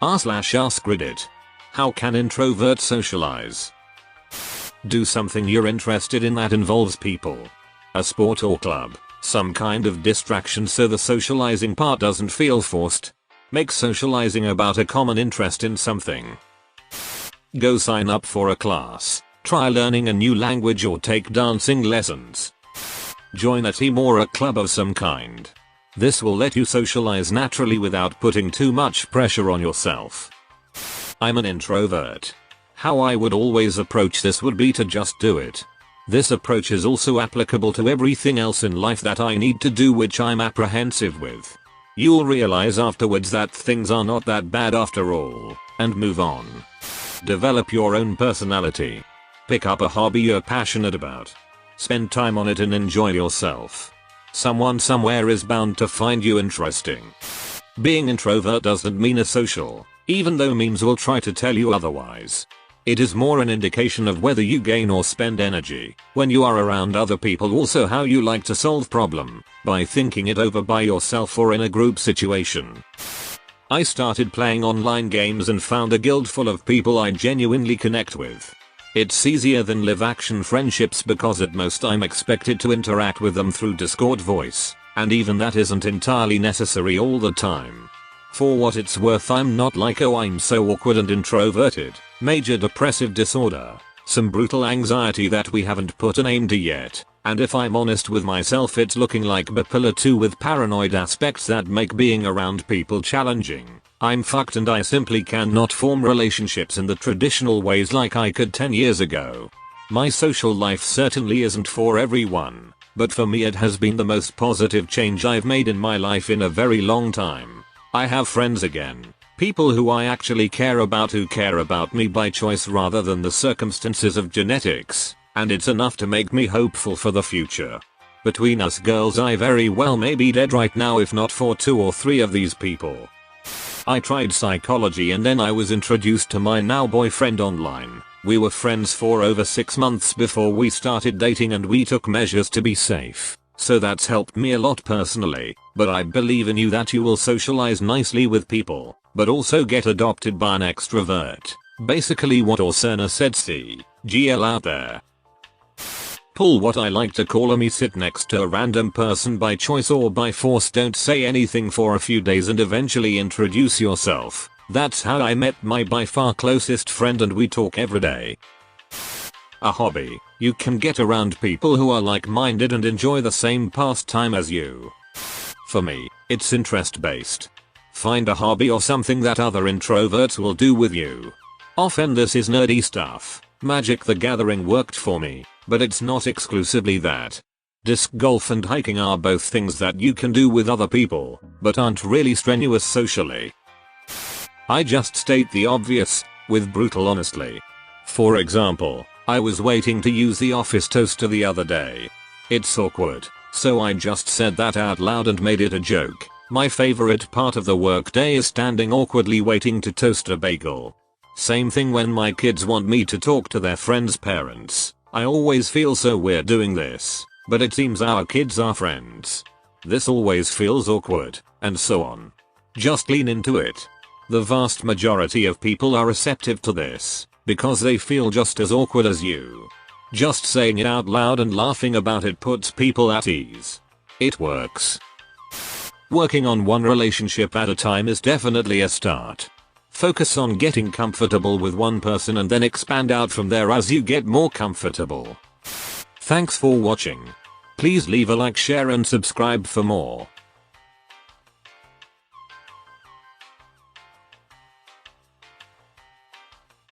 r/AskReddit. How can introverts socialize? Do something you're interested in that involves people. A sport or club, some kind of distraction so the socializing part doesn't feel forced. Make socializing about a common interest in something. Go sign up for a class, try learning a new language or take dancing lessons. Join a team or a club of some kind. This will let you socialize naturally without putting too much pressure on yourself. I'm an introvert. How I would always approach this would be to just do it. This approach is also applicable to everything else in life that I need to do which I'm apprehensive with. You'll realize afterwards that things are not that bad after all, and move on. Develop your own personality. Pick up a hobby you're passionate about. Spend time on it and enjoy yourself. Someone somewhere is bound to find you interesting. Being introvert doesn't mean asocial, even though memes will try to tell you otherwise. It is more an indication of whether you gain or spend energy when you are around other people, also how you like to solve problem, by thinking it over by yourself or in a group situation. I started playing online games and found a guild full of people I genuinely connect with. It's easier than live action friendships because at most I'm expected to interact with them through Discord voice, and even that isn't entirely necessary all the time. For what it's worth, I'm not like, oh I'm so awkward and introverted, major depressive disorder, some brutal anxiety that we haven't put a name to yet, and if I'm honest with myself it's looking like bipolar 2 with paranoid aspects that make being around people challenging. I'm fucked and I simply cannot form relationships in the traditional ways like I could 10 years ago. My social life certainly isn't for everyone, but for me it has been the most positive change I've made in my life in a very long time. I have friends again. People who I actually care about, who care about me by choice rather than the circumstances of genetics, and it's enough to make me hopeful for the future. Between us girls, I very well may be dead right now if not for 2 or 3 of these people. I tried psychology and then I was introduced to my now boyfriend online. We were friends for over 6 months before we started dating and we took measures to be safe. So that's helped me a lot personally, but I believe in you that you will socialize nicely with people, but also get adopted by an extrovert. Basically what Orsana said, CGL out there. Pull what I like to call a me, sit next to a random person by choice or by force, don't say anything for a few days and eventually introduce yourself. That's how I met my by far closest friend and we talk every day. A hobby. You can get around people who are like-minded and enjoy the same pastime as you. For me, it's interest based. Find a hobby or something that other introverts will do with you. Often this is nerdy stuff. Magic the Gathering worked for me, but it's not exclusively that. Disc golf and hiking are both things that you can do with other people, but aren't really strenuous socially. I just state the obvious, with brutal honesty. For example, I was waiting to use the office toaster the other day. It's awkward, so I just said that out loud and made it a joke. My favorite part of the workday is standing awkwardly waiting to toast a bagel. Same thing when my kids want me to talk to their friends' parents. I always feel so weird doing this, but it seems our kids are friends. This always feels awkward, and so on. Just lean into it. The vast majority of people are receptive to this, because they feel just as awkward as you. Just saying it out loud and laughing about it puts people at ease. It works. Working on one relationship at a time is definitely a start. Focus on getting comfortable with one person and then expand out from there as you get more comfortable. Thanks for watching. Please leave a like, share and subscribe for more.